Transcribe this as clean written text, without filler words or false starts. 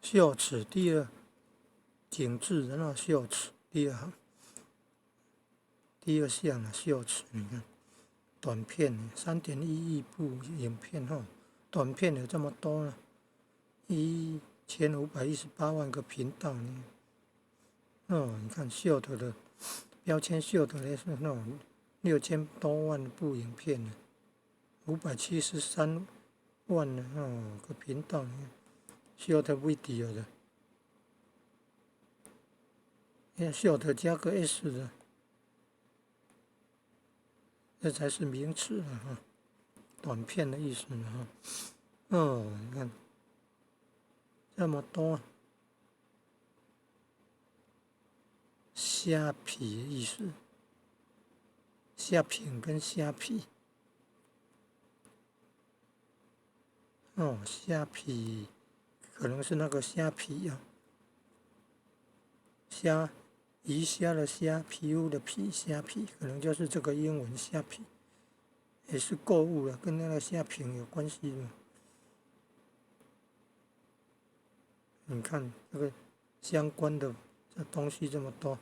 秀齿第二，景致，然后秀齿第二行，第二项啊，秀齿，你看短片3.1亿部影片哈，短片有这么多呢，1518万个频道呢。哦，你看秀的标签秀的也是那种6000多万部影片呢，573万呢个频道呢，秀的 video 的，秀的加个 S 的，这才是名词啊哈，短片的意思呢哈。哦，你看这么多。虾皮的意思，虾品跟虾皮，虾皮可能是那个虾皮啊，鱼虾的虾，皮肤的皮，虾皮可能就是这个英文虾皮，也是购物了，跟那个虾品有关系吗？你看这个相关的这东西这么多。